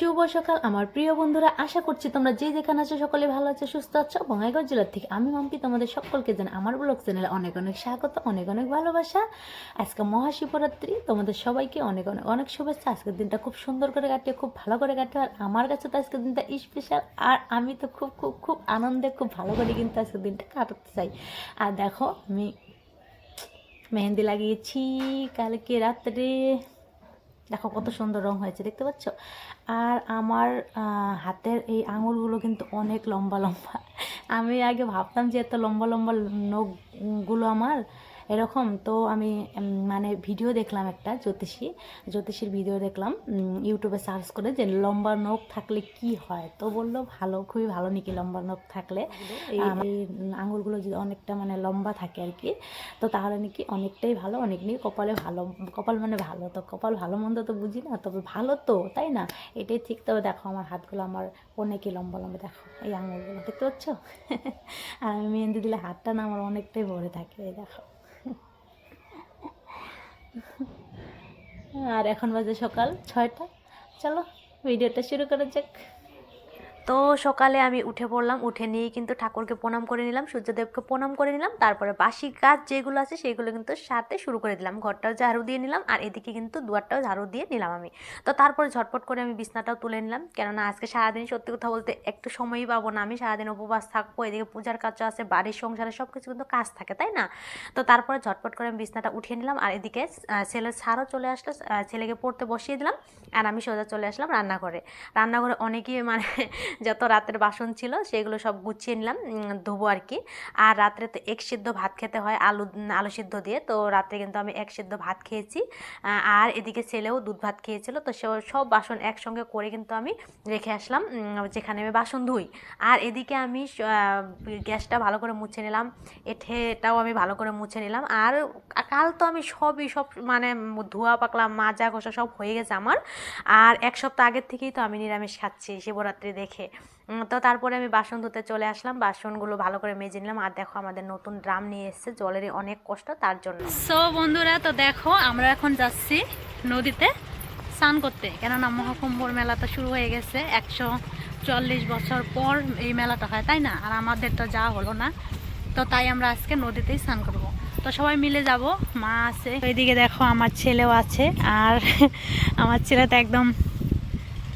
শুভ সকাল আমার প্রিয় বন্ধুরা, আশা করছি তোমরা যে যেখানে আছো সকলে ভালো আছো, সুস্থ আছো। বঙ্গাইগাঁও জেলার থেকে আমি মাম্পি তোমাদের সকলকে জানাই আমার ব্লগ চ্যানেলে অনেক অনেক স্বাগত, অনেক অনেক ভালোবাসা। আজকে মহাশিবরাত্রি, তোমাদের সবাইকে অনেক অনেক অনেক শুভেচ্ছা। আজকের দিনটা খুব সুন্দর করে কাটিয়ে, খুব ভালো করে কাটিয়ে, আর আমার কাছে তো আজকের দিনটা স্পেশাল। আর আমি তো খুব খুব খুব আনন্দে, খুব ভালো করে কিন্তু আজকের দিনটা কাটাতে চাই। আর দেখো আমি মেহেন্দি লাগিয়েছি কালকে রাত্রে, দেখো কত সুন্দর রং হয়েছে, দেখতে পাচ্ছ। আর আমার হাতের এই আঙুলগুলো কিন্তু অনেক লম্বা লম্বা। আমি আগে ভাবতাম যে এত লম্বা লম্বা নখগুলো আমার এরকম। তো আমি মানে ভিডিও দেখলাম, একটা জ্যোতিষীর ভিডিও দেখলাম ইউটিউবে সার্চ করে, যে লম্বা নখ থাকলে কি হয়। তো বললো ভালো, খুবই ভালো নাকি লম্বা নখ থাকলে, এই আঙুলগুলো যদি অনেকটা মানে লম্বা থাকে আর কি, তো তাহলে নাকি অনেকটাই ভালো, অনেক নাকি কপালে ভালো। কপাল মানে ভালো, তো কপাল ভালো মন্দ তো বুঝি না, তবে ভালো তো, তাই না? এটাই ঠিক। তবে দেখো আমার হাতগুলো আমার অনেকই লম্বা লম্বা, দেখো এই আঙুলগুলো দেখতে পাচ্ছ। আর আমি মেহেন্দি দিলে হাতটা না আমার অনেকটাই ভরে থাকে, এই দেখো। আর এখন বাজে সকাল 6টা। চলো ভিডিওটা শুরু করা যাক। তো সকালে আমি উঠে পড়লাম, উঠে নিয়ে কিন্তু ঠাকুরকে প্রণাম করে নিলাম, সূর্যদেবকে প্রণাম করে নিলাম। তারপরে বাসি কাজ যেগুলো আছে সেগুলো কিন্তু সাথে শুরু করে দিলাম। ঘরটাও ঝাড়ু দিয়ে নিলাম, আর এদিকে কিন্তু দুয়ারটাও ঝাড়ু দিয়ে নিলাম আমি। তো তারপরে ঝটপট করে আমি বিছনাটাও তুলে নিলাম, কেননা আজকে সারাদিন সত্যি কথা বলতে একটু সময়ই পাবো না। আমি সারাদিন উপবাস থাকবো, এদিকে পূজার কাজ আছে, বাড়ির সংসারে সব কিছু কিন্তু কাজ থাকে, তাই না? তো তারপরে ঝটপট করে আমি বিছনাটা উঠিয়ে নিলাম, আর এদিকে ছেলের ছাড়ও চলে আসলো, ছেলেকে পড়তে বসিয়ে দিলাম। আর আমি সোজা চলে আসলাম রান্নাঘরে। রান্নাঘরে অনেকই মানে যত রাতের বাসন ছিল সেগুলো সব গুছিয়ে নিলাম, ধোবো আর কি। আর রাত্রে তো এক সিদ্ধ ভাত খেতে হয় আলু সিদ্ধ দিয়ে, তো রাত্রে কিন্তু আমি এক সিদ্ধ ভাত খেয়েছি। আর এদিকে ছেলেও দুধ ভাত খেয়েছিল, তো সব বাসন একসঙ্গে করে কিন্তু আমি রেখে আসলাম যেখানে আমি বাসন ধুই। আর এদিকে আমি গ্যাসটা ভালো করে মুছে নিলাম, এটাও আমি ভালো করে মুছে নিলাম। আর কাল তো আমি সব মানে ধোয়া পাকলাম, মাজা ঘষা সব হয়ে গেছে আমার। আর এক সপ্তাহ আগের থেকেই তো আমি নিরামিষ খাচ্ছি শিবরাত্রি দেখে। তো তারপরে আমি বাসন ধুতে চলে আসলাম, বাসনগুলো ভালো করে মেজে নিলাম। আর দেখো আমাদের নতুন ড্রাম নিয়ে এসেছে, জলেরই অনেক কষ্ট তার জন্য। সো বন্ধুরা, তো দেখো আমরা এখন যাচ্ছি নদীতে স্নান করতে, কেননা মহাকুম্ভর মেলা তো শুরু হয়ে গেছে। 140 বছর পর এই মেলাটা হয়, তাই না? আর আমাদের তো যাওয়া হলো না, তো তাই আমরা আজকে নদীতেই স্নান করবো। তো সবাই মিলে যাব, মা আছে ওইদিকে, দেখো আমার ছেলেও আছে। আর আমার ছেলে তো একদম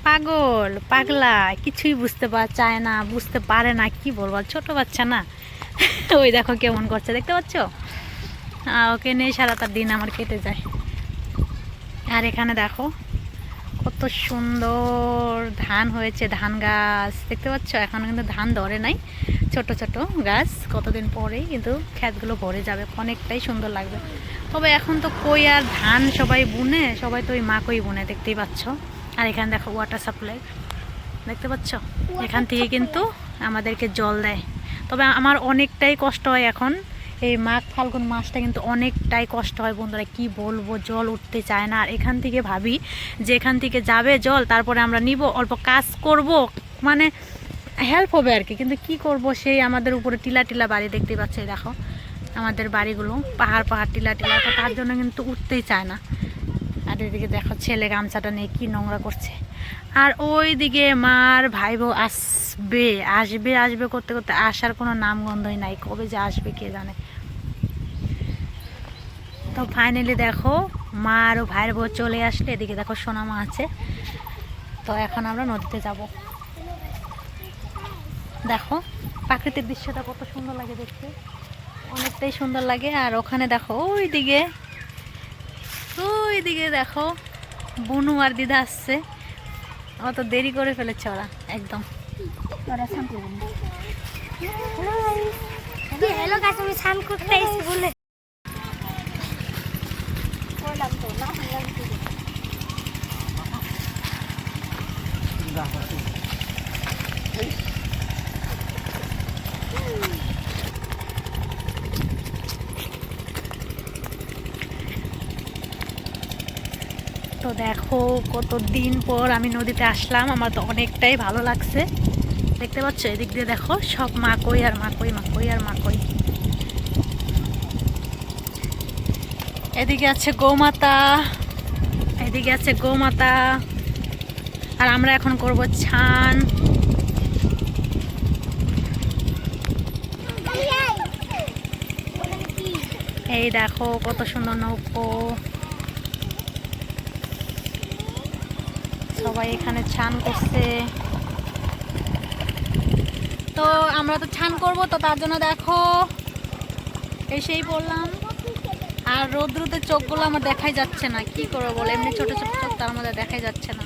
পাগল পাগলা, কিছুই বুঝতে চায় না, বুঝতে পারে না, কি বলবো, ছোট বাচ্চা না। ওই দেখো কেমন করছে, দেখতে পাচ্ছ? ওকে নিয়ে সারাটা দিন আমার কেটে যায়। আর এখানে দেখো কত সুন্দর ধান হয়েছে, ধান গাছ দেখতে পাচ্ছ। এখন কিন্তু ধান ধরে নাই, ছোট ছোট গাছ, কতদিন পরেই কিন্তু ক্ষেতগুলো ভরে যাবে, অনেকটাই সুন্দর লাগবে। তবে এখন তো কই আর ধান সবাই বুনে, সবাই তো ওই মাকই বুনে, দেখতেই পাচ্ছ। আর এখানে দেখো ওয়াটার সাপ্লাই, দেখতে পাচ্ছ, এখান থেকে কিন্তু আমাদেরকে জল দেয়। তবে আমার অনেকটাই কষ্ট হয় এখন, এই মাঘ ফাল্গুন মাসটা কিন্তু অনেকটাই কষ্ট হয় বন্ধুরা, কি বলবো, জল উঠতে চায় না। আর এখান থেকে ভাবি যে এখান থেকে যাবে জল, তারপরে আমরা নিব, অল্প কাজ করব, মানে হেল্প হবে আর কি। কিন্তু কি করব, সেই আমাদের উপরে টিলা টিলা বাড়ি, দেখতে পাচ্ছ, দেখো আমাদের বাড়িগুলো পাহাড় পাহাড় টিলা টিলা, তো তার জন্য কিন্তু উঠতেই চায় না। আর এদিকে দেখো ছেলে গামছাটা নিয়ে কি নোংরা করছে। আর ওই দিকে মার ভাই বউ আসবে আসবে আসবে করতে করতে আসার কোনো নাম গন্ধই নাই, কবে যে আসবে কে জানে। তো ফাইনালি দেখো মা আর ভাইয়ের বউ চলে আসলে, এদিকে দেখো সোনা মা আছে। তো এখন আমরা নদীতে যাব। দেখো প্রাকৃতিক দৃশ্যটা কত সুন্দর লাগে দেখতে, অনেকটাই সুন্দর লাগে। আর ওখানে দেখো ওইদিকে দেখো বুনু আর দিদা আসছে, অত দেরি করে ফেলেছে ওরা একদম। হ্যালো গাছ, আমি স্নান করতে এসেছি বলে তো দেখো কত দিন পর আমি নদীতে আসলাম, আমার তো অনেকটাই ভালো লাগছে। দেখতে পাচ্ছ এদিক দিয়ে দেখো সব মাকই আর মাকই, মাকই আর মাকই। এদিকে আছে গোমাতা, এদিকে আছে গোমাতা, আর আমরা এখন করব ছান। এই দেখো কত সুন্দর নৌকো, সবাই এখানে ছান করছে। তো আমরা তো ছান করব, তো তার জন্য দেখো এসেই বললাম। আর রৌদ্রতে চোখগুলো আমার দেখাই যাচ্ছে না, কি করবো বলে, এমনি ছোট ছোট চোখ, তার মধ্যে দেখাই যাচ্ছে না।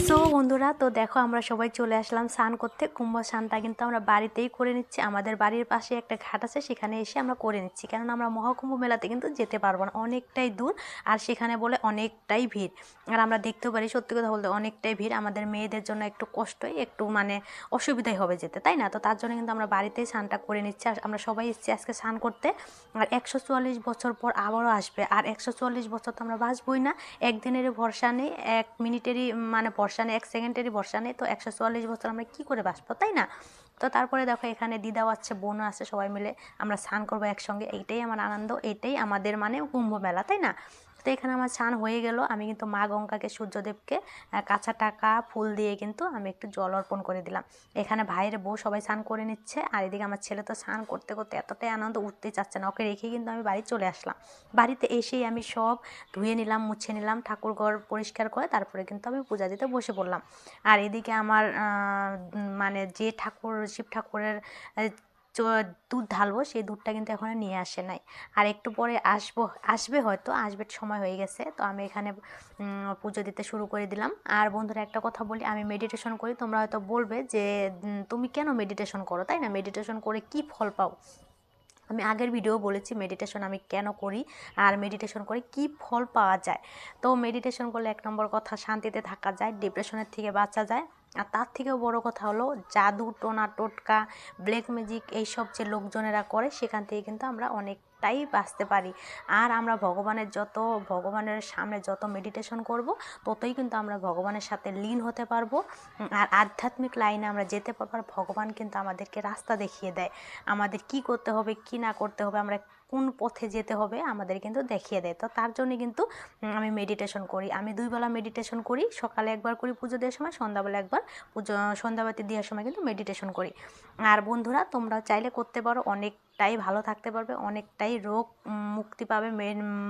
সো বন্ধুরা, তো দেখো আমরা সবাই চলে আসলাম স্নান করতে। কুম্ভ স্নানটা কিন্তু আমরা বাড়িতেই করে নিচ্ছি। আমাদের বাড়ির পাশে একটা ঘাট আছে, সেখানে এসে আমরা করে নিচ্ছি, কেননা আমরা মহাকুম্ভ মেলাতে কিন্তু যেতে পারবো না, অনেকটাই দূর, আর সেখানে বলে অনেকটাই ভিড়। আর আমরা দেখতেও পারি, সত্যি কথা বলতে অনেকটাই ভিড়, আমাদের মেয়েদের জন্য একটু কষ্টই, একটু মানে অসুবিধাই হবে যেতে, তাই না? তো তার জন্য কিন্তু আমরা বাড়িতেই স্নানটা করে নিচ্ছি। আর আমরা সবাই এসেছি আজকে স্নান করতে। আর 144 বছর পর আবারও আসবে, আর 144 বছর তো আমরা বাঁচবই না, একদিনেরই ভরসা নেই, 1 মিনিটেরই মানে ভরসা নেই, 1 সেকেন্ডেরই ভরসা নেই। তো 144 বছর আমরা কি করে বাঁচবো, তাই না? তো তারপরে দেখো এখানে দিদাও আছে, বোনও আছে, সবাই মিলে আমরা স্নান করবো একসঙ্গে। এইটাই আমার আনন্দ, এইটাই আমাদের মানে কুম্ভ মেলা, তাই না? তো এখানে আমার স্নান হয়ে গেল। আমি কিন্তু মা গঙ্গাকে, সূর্যদেবকে কাঁচা টাকা ফুল দিয়ে কিন্তু আমি একটু জল অর্পণ করে দিলাম। এখানে ভাইয়ের বউ সবাই স্নান করে নিচ্ছে, আর এদিকে আমার ছেলে তো স্নান করতে করতে এতটাই আনন্দ, উঠতে চাচ্ছে না, ওকে রেখে কিন্তু আমি বাড়ি চলে আসলাম। বাড়িতে এসেই আমি সব ধুয়ে নিলাম, মুছে নিলাম, ঠাকুর ঘর পরিষ্কার করে তারপরে কিন্তু আমি পূজা দিতে বসে পড়লাম। আর এদিকে আমার মানে যে ঠাকুর, শিব ঠাকুরের দুধ ঢালবো, সেই দুধটা কিন্তু এখনো নিয়ে আসে নাই, আর একটু পরে আসবে হয়তো, আসবে সময় হয়ে গেছে। তো আমি এখানে পুজো দিতে শুরু করে দিলাম। আর বন্ধুরা একটা কথা বলি, আমি মেডিটেশন করি। তোমরা হয়তো বলবে যে তুমি কেন মেডিটেশন করো, তাই না? মেডিটেশন করে কি ফল পাও? আমি আগের ভিডিও বলেছি মেডিটেশন আমি কেন করি আর মেডিটেশন করে কি ফল পাওয়া যায়। তো মেডিটেশন করলে 1 নম্বর কথা, শান্তিতে থাকা যায়, ডিপ্রেশনের থেকে বাঁচা যায়। আর তার থেকেও বড় কথা হলো, জাদু টোনা টোটকা, ব্ল্যাক ম্যাজিক এইসব যে লোকজনেরা করে, সেখান থেকে কিন্তু আমরা অনেকটাই বাঁচতে পারি। আর আমরা ভগবানের সামনে যত মেডিটেশন করব, ততই কিন্তু আমরা ভগবানের সাথে লীন হতে পারবো, আর আধ্যাত্মিক লাইনে আমরা যেতে পারবো। আর ভগবান কিন্তু আমাদেরকে রাস্তা দেখিয়ে দেয়, আমাদের কি করতে হবে কি না করতে হবে, আমরা কোন পথে যেতে হবে আমাদের কিন্তু দেখিয়ে দেয়। তো তার জন্য কিন্তু আমি মেডিটেশন করি। আমি 2 বেলা মেডিটেশন করি, সকালে একবার করি পুজো দেওয়ার সময়, সন্ধ্যাবেলা একবার সন্ধ্যাবাতি দেওয়ার সময় কিন্তু মেডিটেশন করি। আর বন্ধুরা তোমরা চাইলে করতে পারো, অনেকটাই ভালো থাকতে পারবে, অনেকটাই রোগ মুক্তি পাবে,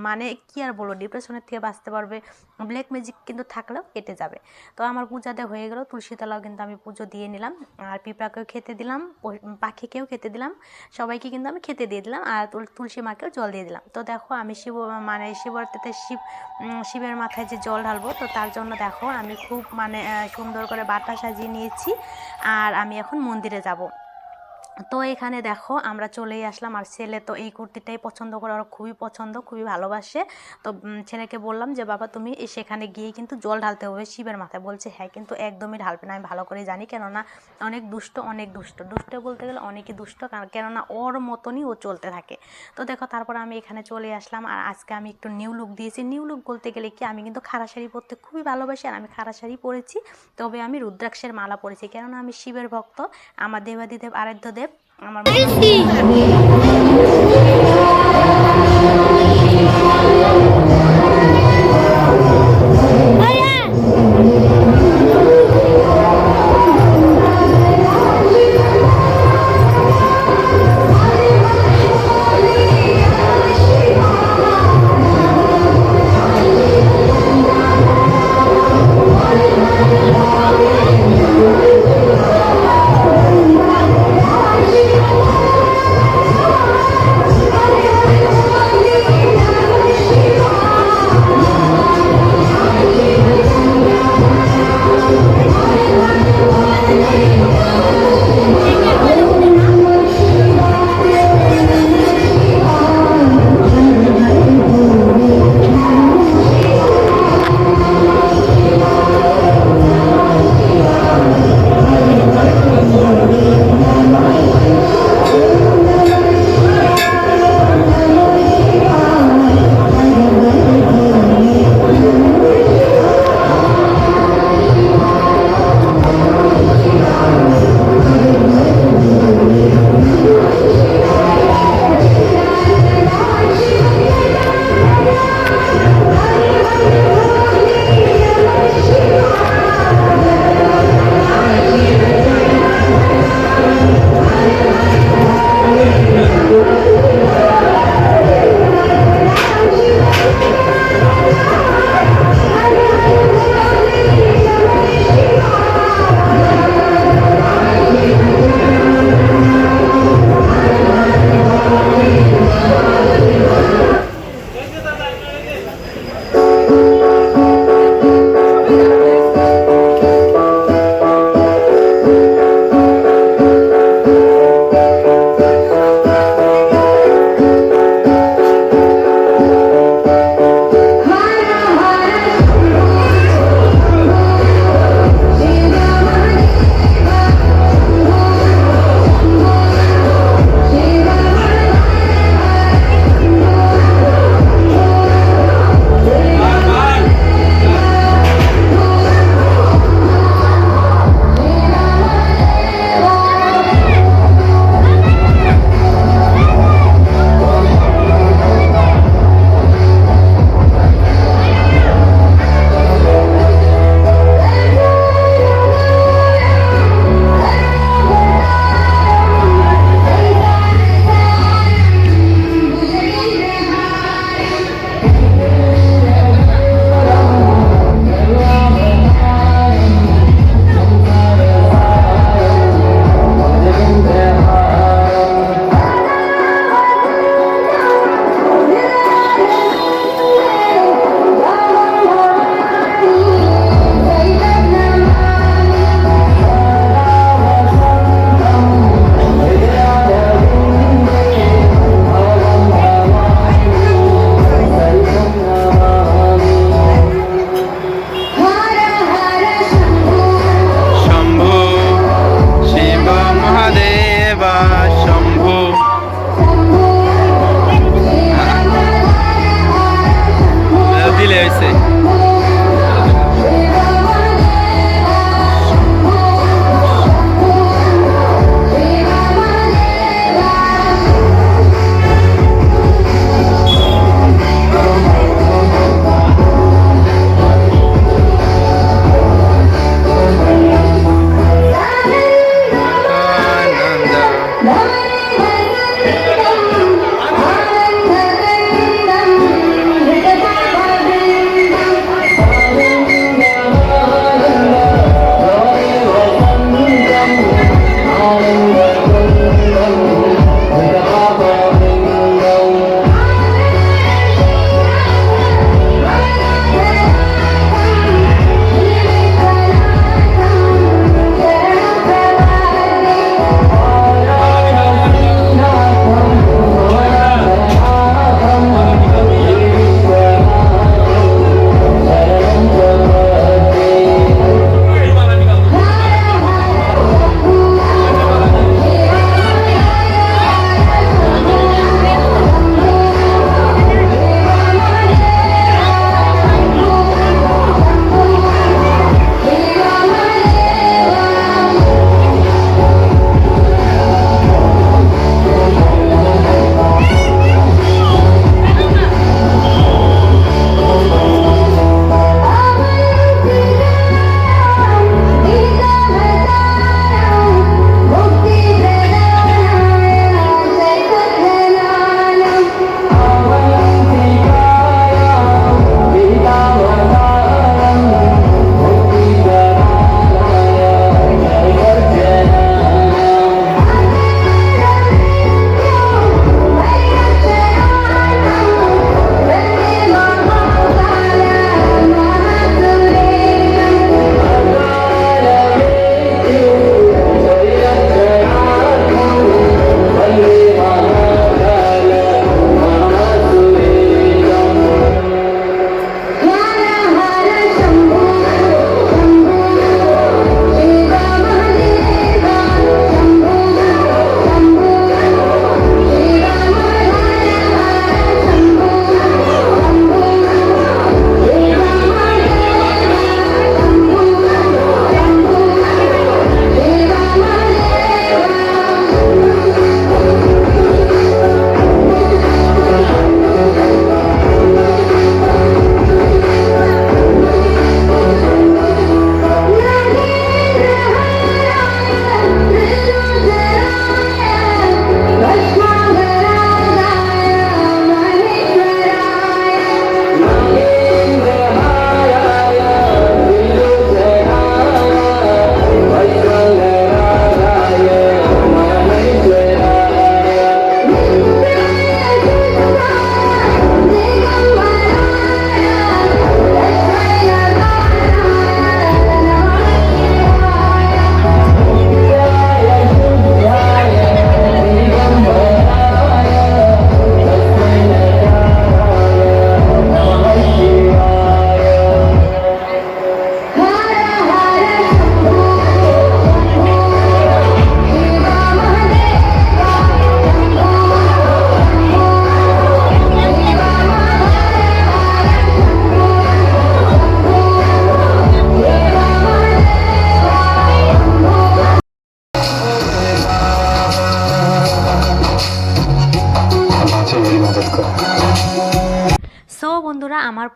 মানে কি আর বলো, ডিপ্রেশনের থেকে বাঁচতে পারবে, ব্ল্যাক ম্যাজিক কিন্তু থাকলেও কেটে যাবে। তো আমার পূজাতে হয়ে গেল, তুলসী তলাও কিন্তু আমি পুজো দিয়ে নিলাম, আর পিঁপড়াকেও খেতে দিলাম, পাখিকেও খেতে দিলাম, সবাইকে কিন্তু আমি খেতে দিয়ে দিলাম, আর তুলসী মাকেও জল দিয়ে দিলাম। তো দেখো আমি শিবরাত্রিতে শিবের মাথায় যে জল ঢালবো, তো তার জন্য দেখো আমি খুব সুন্দর করে বাটা সাজিয়ে নিয়েছি, আর আমি এখন মন্দিরে যাব। তো এখানে দেখো আমরা চলেই আসলাম। আর ছেলে তো এই কুর্তিটাই পছন্দ করে, ওর খুবই পছন্দ, খুবই ভালোবাসে। তো ছেলেকে বললাম যে বাবা তুমি সেখানে গিয়ে কিন্তু জল ঢালতে হবে শিবের মাথায়। বলছে হ্যাঁ, কিন্তু একদমই ঢালবে না, আমি ভালো করে জানি, কেননা অনেক দুষ্ট বলতে গেলে অনেকই দুষ্ট, কেননা ওর মতনই ও চলতে থাকে। তো দেখো তারপর আমি এখানে চলে আসলাম। আর আজকে আমি একটু নিউ লুক দিয়েছি। নিউ লুক বলতে গেলে কি, আমি কিন্তু খাড়া শাড়ি পরতে খুবই ভালোবাসি, আর আমি খাড়া শাড়ি পরেছি, তবে আমি রুদ্রাক্ষের মালা পরেছি, কেননা আমি শিবের ভক্ত, আমার দেবাদিদেব আরাধ্য দেব আমার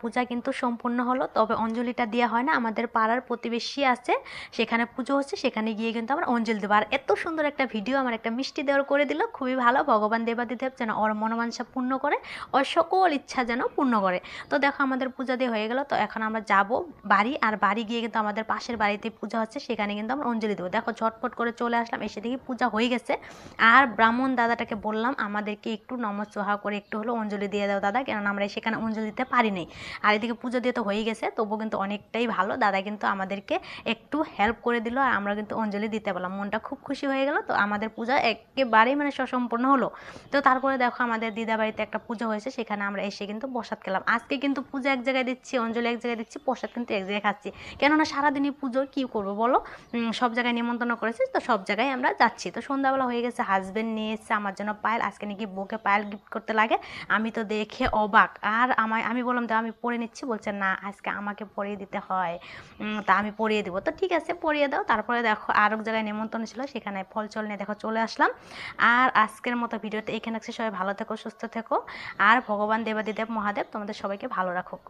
পূজা কিন্তু সম্পূর্ণ হলো, তবে অঞ্জলিটা দেওয়া হয় না। আমাদের পাড়ার প্রতিবেশী আছে, সেখানে পুজো হচ্ছে, সেখানে গিয়ে কিন্তু আমরা অঞ্জলি দেবো। আর এত সুন্দর একটা ভিডিও আমার একটা মিষ্টি দেওয়ার করে দিল, খুবই ভালো। ভগবান দেবাদিদেব যেন ওর মনোবাঞ্ছা পূর্ণ করে, ওর সকল ইচ্ছা যেন পূর্ণ করে। তো দেখো আমাদের পূজা দিয়ে হয়ে গেল। তো এখন আমরা যাব বাড়ি, আর বাড়ি গিয়ে কিন্তু আমাদের পাশের বাড়িতে পূজা হচ্ছে, সেখানে কিন্তু আমরা অঞ্জলি দেবো। দেখো ঝটপট করে চলে আসলাম, এসে দেখি পূজা হয়ে গেছে। আর ব্রাহ্মণ দাদাটাকে বললাম আমাদেরকে একটু নমঃসোহা করে একটু হলো অঞ্জলি দিয়ে দাও দাদা, কেননা আমরা সেখানে অঞ্জলি দিতে পারিনি। আর এদিকে পুজো দিয়ে তো হয়ে গেছে, তবু কিন্তু অনেকটাই ভালো, দাদা কিন্তু আমাদেরকে একটু হেল্প করে দিল, আর আমরা কিন্তু অঞ্জলি দিতে পারলাম। মনটা খুব খুশি হয়ে গেল। তো আমাদের পূজা একেবারেই মানে সুসম্পন্ন হলো। তো তারপরে দেখো আমাদের দিদা বাড়িতে একটা পুজো হয়েছে, সেখানে আমরা এসে কিন্তু প্রসাদ খেলাম। আজকে কিন্তু পূজা এক জায়গায় দিচ্ছি, অঞ্জলি এক জায়গায় দিচ্ছি, প্রসাদ কিন্তু এক জায়গায় খাচ্ছি, কেননা সারাদিনই পুজো, কী করবো বলো। সব জায়গায় নিমন্ত্রণ করেছি, তো সব জায়গায় আমরা যাচ্ছি। তো সন্ধ্যাবেলা হয়ে গেছে, হাজব্যান্ড নিয়ে এসেছে আমার জন্য পায়েল। আজকে নাকি বউকে পায়েল গিফট করতে লাগে, আমি তো দেখে অবাক। আর আমি বললাম তো আমি পরে নিচ্ছি, বলছে না আজকে আমাকে পরিয়ে দিতে হয়। তা আমি পরিয়ে দেবো, তো ঠিক আছে পরিয়ে দাও। তারপরে দেখো আর এক জায়গায় নিমন্ত্রণ ছিল, সেখানে ফল চল নিয়ে দেখো চলে আসলাম। আর আজকের মতো ভিডিওতে এখানে সবাই ভালো থেকো, সুস্থ থেকো, আর ভগবান দেবাদিদেব মহাদেব তোমাদের সবাইকে ভালো রাখুক।